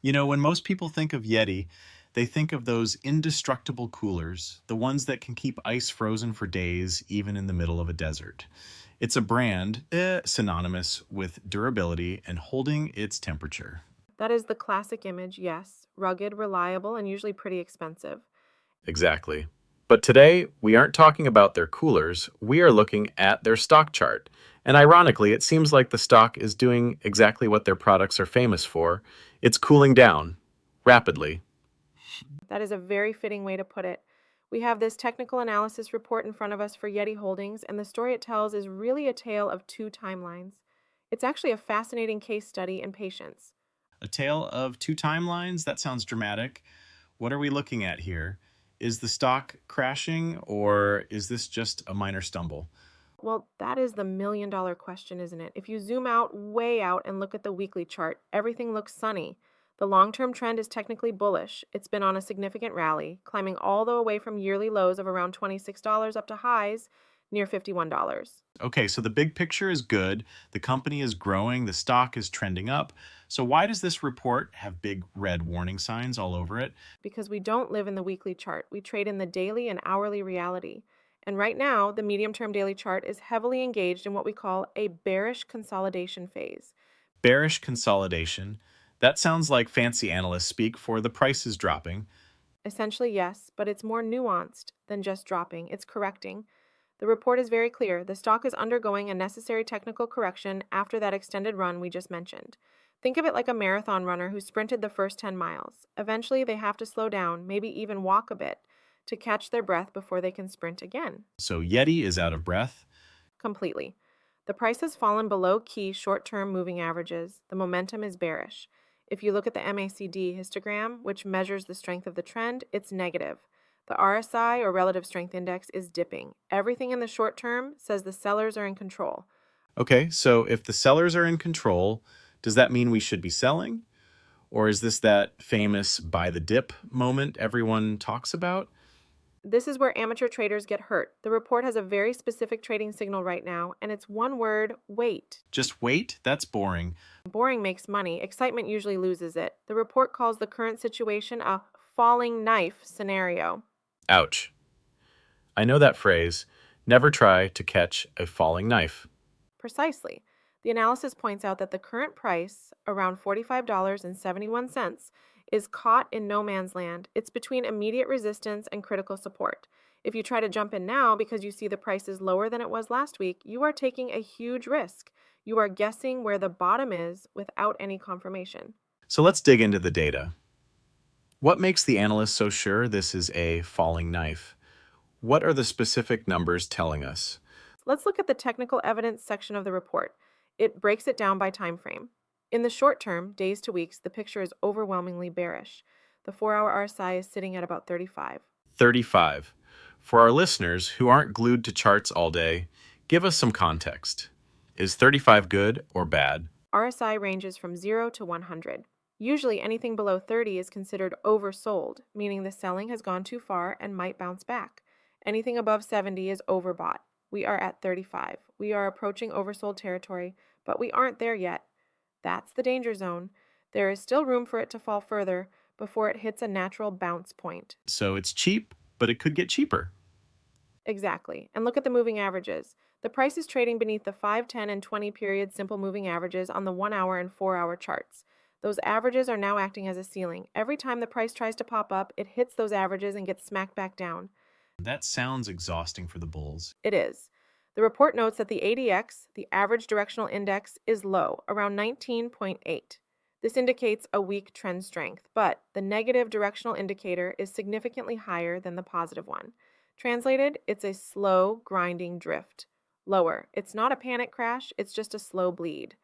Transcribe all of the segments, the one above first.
You know, when most people think of Yeti, they think of those indestructible coolers, the ones that can keep ice frozen for days, even in the middle of a desert. It's a brand synonymous with durability and holding its temperature. That is the classic image, yes. Rugged, reliable, and usually pretty expensive. Exactly. But today, we aren't talking about their coolers, we are looking at their stock chart. And ironically, it seems like the stock is doing exactly what their products are famous for. It's cooling down rapidly. That is a very fitting way to put it. We have this technical analysis report in front of us for YETI Holdings, and the story it tells is really a tale of two timelines. It's actually a fascinating case study in patience. A tale of two timelines? That sounds dramatic. What are we looking at here? Is the stock crashing or is this just a minor stumble? Well, that is the million-dollar question, isn't it? If you zoom out, way out, and look at the weekly chart, everything looks sunny. The long-term trend is technically bullish. It's been on a significant rally, climbing all the way from yearly lows of around $26 up to highs near $51. Okay, so the big picture is good. The company is growing, the stock is trending up. So, why does this report have big red warning signs all over it? Because we don't live in the weekly chart. We trade in the daily and hourly reality. And right now, the medium-term daily chart is heavily engaged in what we call a bearish consolidation phase. Bearish consolidation. That sounds like fancy analyst speak for the price is dropping. Essentially, yes, but it's more nuanced than just dropping, it's correcting. The report is very clear. The stock is undergoing a necessary technical correction after that extended run we just mentioned. Think of it like a marathon runner who sprinted the first 10 miles. Eventually, they have to slow down, maybe even walk a bit, to catch their breath before they can sprint again. So, Yeti is out of breath. Completely. The price has fallen below key short-term moving averages. The momentum is bearish. If you look at the MACD histogram, which measures the strength of the trend, it's negative. The RSI, or Relative Strength Index, is dipping. Everything in the short term says the sellers are in control. Okay, so if the sellers are in control, does that mean we should be selling? Or is this that famous buy the dip moment everyone talks about? This is where amateur traders get hurt. The report has a very specific trading signal right now, and it's one word: wait. Just wait? That's boring. Boring makes money. Excitement usually loses it. The report calls the current situation a falling knife scenario. Ouch. I know that phrase. Never try to catch a falling knife. Precisely. The analysis points out that the current price, around $45.71, is caught in no man's land. It's between immediate resistance and critical support. If you try to jump in now because you see the price is lower than it was last week, you are taking a huge risk. You are guessing where the bottom is without any confirmation. So let's dig into the data. What makes the analyst so sure this is a falling knife? What are the specific numbers telling us? Let's look at the technical evidence section of the report. It breaks it down by time frame. In the short term, days to weeks, the picture is overwhelmingly bearish. The 4-hour RSI is sitting at about 35. 35. For our listeners who aren't glued to charts all day, give us some context. Is 35 good or bad? RSI ranges from 0 to 100. Usually anything below 30 is considered oversold, meaning the selling has gone too far and might bounce back. Anything above 70 is overbought. We are at 35. We are approaching oversold territory, but we aren't there yet. That's the danger zone. There is still room for it to fall further before it hits a natural bounce point. So it's cheap, but it could get cheaper. Exactly. And look at the moving averages. The price is trading beneath the 5, 10, and 20 period simple moving averages on the 1-hour and 4-hour charts. Those averages are now acting as a ceiling. Every time the price tries to pop up, it hits those averages and gets smacked back down. That sounds exhausting for the bulls. It is. The report notes that the ADX, the average directional index, is low, around 19.8. This indicates a weak trend strength, but the negative directional indicator is significantly higher than the positive one. Translated, it's a slow, grinding drift. Lower. It's not a panic crash, it's just a slow bleed.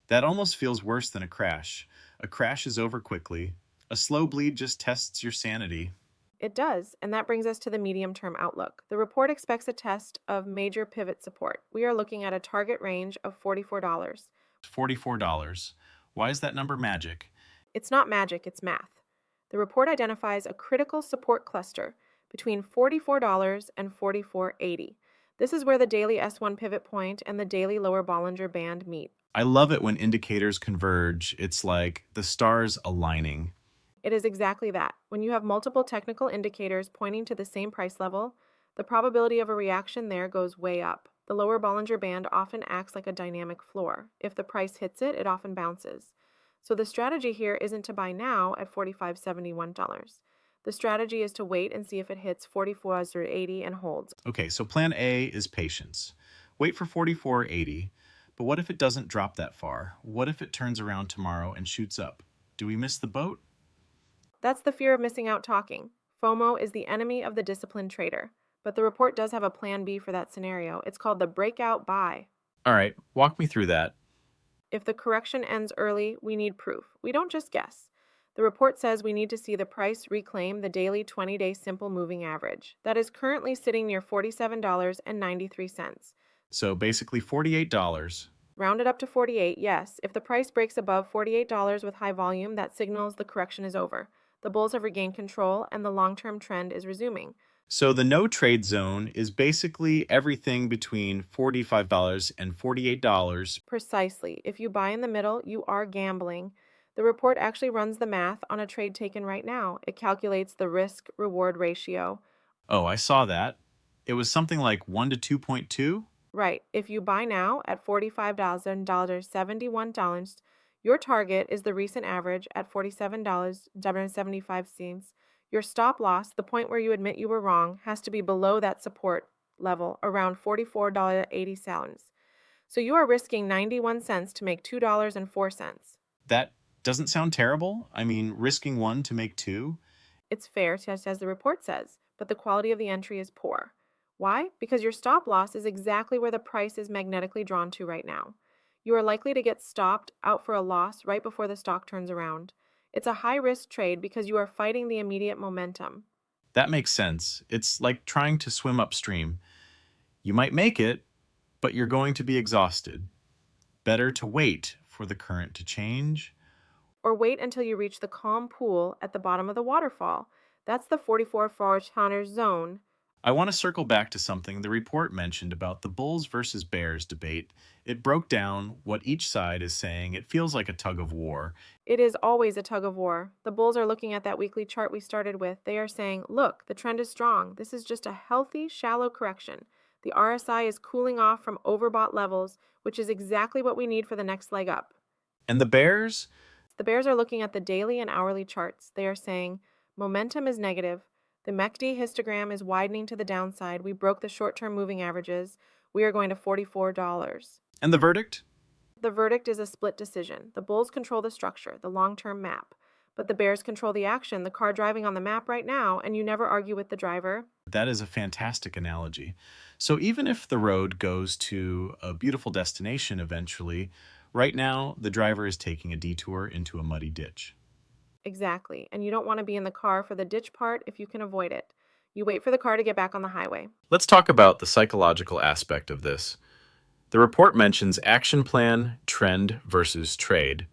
That almost feels worse than a crash. A crash is over quickly. A slow bleed just tests your sanity. It does, and that brings us to the medium-term outlook. The report expects a test of major pivot support. We are looking at a target range of $44. $44. Why is that number magic? It's not magic, it's math. The report identifies a critical support cluster between $44 and $44.80. This is where the daily S1 pivot point and the daily lower Bollinger band meet. I love it when indicators converge. It's like the stars aligning. It is exactly that. When you have multiple technical indicators pointing to the same price level, the probability of a reaction there goes way up. The lower Bollinger Band often acts like a dynamic floor. If the price hits it, it often bounces. So the strategy here isn't to buy now at $45.71. The strategy is to wait and see if it hits 44.80 and holds. Okay, so plan A is patience. Wait for 44.80. But what if it doesn't drop that far? What if it turns around tomorrow and shoots up? Do we miss the boat? That's the fear of missing out talking. FOMO is the enemy of the disciplined trader. But the report does have a plan B for that scenario. It's called the breakout buy. All right, walk me through that. If the correction ends early, we need proof. We don't just guess. The report says we need to see the price reclaim the daily 20-day simple moving average. That is currently sitting near $47.93. So basically $48. Rounded up to 48, yes. If the price breaks above $48 with high volume, that signals the correction is over. The bulls have regained control and the long-term trend is resuming. So the no trade zone is basically everything between $45 and $48. Precisely. If you buy in the middle, you are gambling. The report actually runs the math on a trade taken right now. It calculates the risk-reward ratio. Oh, I saw that. It was something like 1 to 2.2? Right. If you buy now at $45.71, your target is the recent average at $47.75. Your stop loss, the point where you admit you were wrong, has to be below that support level, around $44.80. So you are risking 91 cents to make $2.04. That doesn't sound terrible. I mean, risking 1 to make 2? It's fair, just as the report says, but the quality of the entry is poor. Why? Because your stop loss is exactly where the price is magnetically drawn to right now. You are likely to get stopped out for a loss right before the stock turns around. It's a high-risk trade because you are fighting the immediate momentum. That makes sense. It's like trying to swim upstream. You might make it, but you're going to be exhausted. Better to wait for the current to change. Or wait until you reach the calm pool at the bottom of the waterfall. That's the 44 zone. I want to circle back to something the report mentioned about the bulls versus bears debate. It broke down what each side is saying. It feels like a tug of war. It is always a tug of war. The bulls are looking at that weekly chart we started with. They are saying, look, the trend is strong. This is just a healthy, shallow correction. The RSI is cooling off from overbought levels, which is exactly what we need for the next leg up. And the bears? The bears are looking at the daily and hourly charts. They are saying, momentum is negative. The MACD histogram is widening to the downside. We broke the short-term moving averages. We are going to $44. And the verdict? The verdict is a split decision. The bulls control the structure, the long-term map. But the bears control the action, the car driving on the map right now, and you never argue with the driver. That is a fantastic analogy. So even if the road goes to a beautiful destination eventually, right now the driver is taking a detour into a muddy ditch. Exactly. And you don't want to be in the car for the ditch part if you can avoid it. You wait for the car to get back on the highway. Let's talk about the psychological aspect of this. The report mentions action plan, trend versus trade.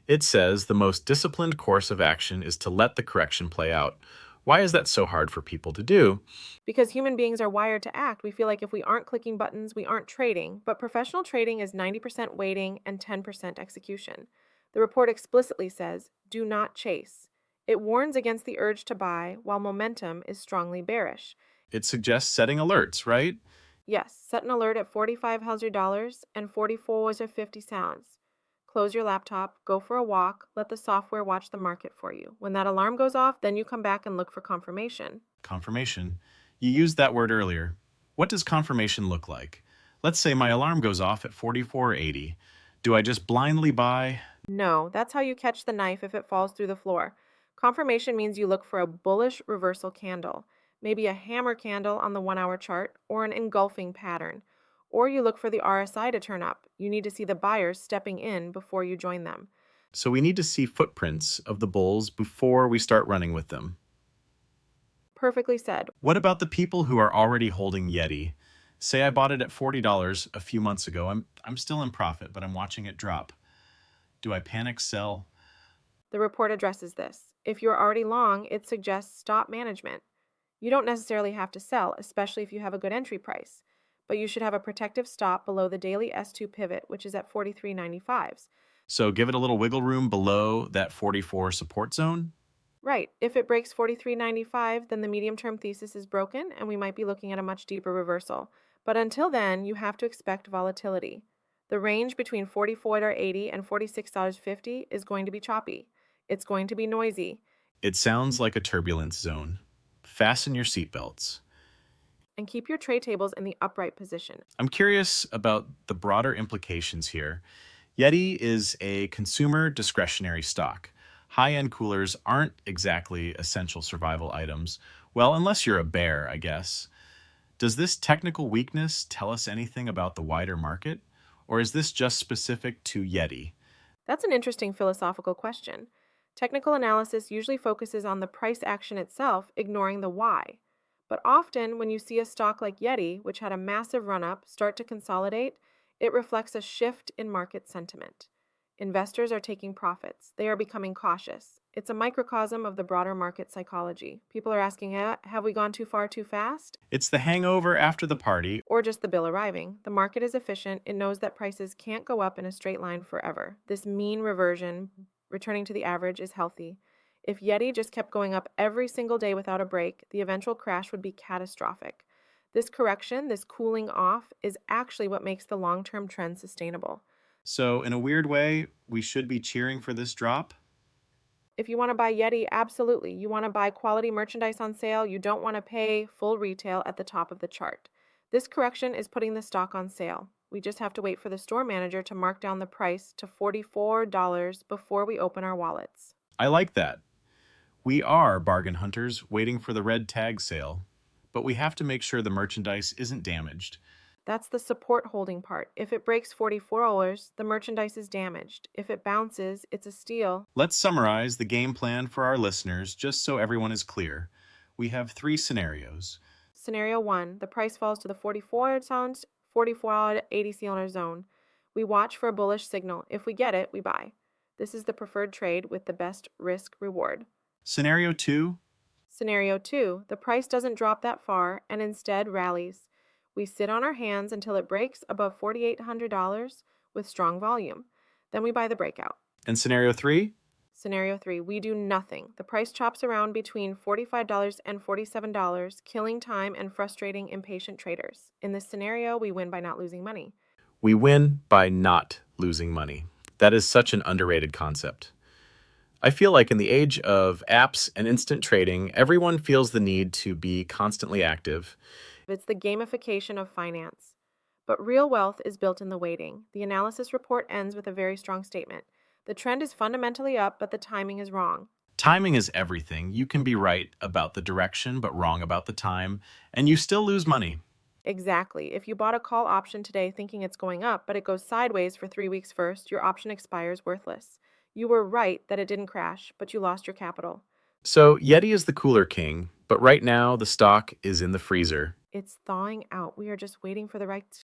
It says the most disciplined course of action is to let the correction play out. Why is that so hard for people to do? Because human beings are wired to act. We feel like if we aren't clicking buttons, we aren't trading. But professional trading is 90% waiting and 10% execution. The report explicitly says, do not chase. It warns against the urge to buy, while momentum is strongly bearish. It suggests setting alerts, right? Yes, set an alert at $45 and 44.50 sounds. Close your laptop, go for a walk, let the software watch the market for you. When that alarm goes off, then you come back and look for confirmation. Confirmation. You used that word earlier. What does confirmation look like? Let's say my alarm goes off at 44.80. Do I just blindly buy? No, that's how you catch the knife if it falls through the floor. Confirmation means you look for a bullish reversal candle, maybe a hammer candle on the 1-hour chart, or an engulfing pattern. Or you look for the RSI to turn up. You need to see the buyers stepping in before you join them. So we need to see footprints of the bulls before we start running with them. Perfectly said. What about the people who are already holding YETI? Say I bought it at $40 a few months ago. I'm still in profit, but I'm watching it drop. Do I panic sell? The report addresses this. If you're already long, it suggests stop management. You don't necessarily have to sell, especially if you have a good entry price. but you should have a protective stop below the daily S2 pivot, which is at 43.95s. So give it a little wiggle room below that 44 support zone. Right. If it breaks 43.95, then the medium-term thesis is broken and we might be looking at a much deeper reversal. But until then, you have to expect volatility. The range between $44.80 and $46.50 is going to be choppy. It's going to be noisy. It sounds like a turbulence zone. Fasten your seatbelts. And keep your tray tables in the upright position. I'm curious about the broader implications here. YETI is a consumer discretionary stock. High-end coolers aren't exactly essential survival items. Well, unless you're a bear, I guess. Does this technical weakness tell us anything about the wider market? Or is this just specific to YETI? That's an interesting philosophical question. Technical analysis usually focuses on the price action itself, ignoring the why. But often, when you see a stock like YETI, which had a massive run-up, start to consolidate, it reflects a shift in market sentiment. Investors are taking profits. They are becoming cautious. It's a microcosm of the broader market psychology. People are asking, have we gone too far too fast? It's the hangover after the party. Or just the bill arriving. The market is efficient. It knows that prices can't go up in a straight line forever. This mean reversion, returning to the average, is healthy. If YETI just kept going up every single day without a break, the eventual crash would be catastrophic. This correction, this cooling off, is actually what makes the long-term trend sustainable. So, in a weird way, we should be cheering for this drop? If you want to buy YETI, absolutely. You want to buy quality merchandise on sale. You don't want to pay full retail at the top of the chart. This correction is putting the stock on sale. We just have to wait for the store manager to mark down the price to $44 before we open our wallets. I like that. We are bargain hunters waiting for the red tag sale, but we have to make sure the merchandise isn't damaged. That's the support holding part. If it breaks $44, the merchandise is damaged. If it bounces, it's a steal. Let's summarize the game plan for our listeners just so everyone is clear. We have 3 scenarios. Scenario 1, the price falls to the 44.80 zone. We watch for a bullish signal. If we get it, we buy. This is the preferred trade with the best risk reward. Scenario 2, Scenario 2, the price doesn't drop that far and instead rallies. We sit on our hands until it breaks above $4,800 with strong volume. Then we buy the breakout. and scenario 3, Scenario 3, we do nothing. The price chops around between $45 and $47, killing time and frustrating impatient traders. In this scenario, we win by not losing money. we win by not losing money. That is such an underrated concept. I feel like in the age of apps and instant trading, everyone feels the need to be constantly active. It's the gamification of finance. But real wealth is built in the waiting. The analysis report ends with a very strong statement. The trend is fundamentally up, but the timing is wrong. Timing is everything. You can be right about the direction, but wrong about the time, and you still lose money. Exactly. If you bought a call option today thinking it's going up, but it goes sideways for 3 weeks first, your option expires worthless. You were right that it didn't crash, but you lost your capital. So YETI is the cooler king, but right now the stock is in the freezer. It's thawing out. We are just waiting for the right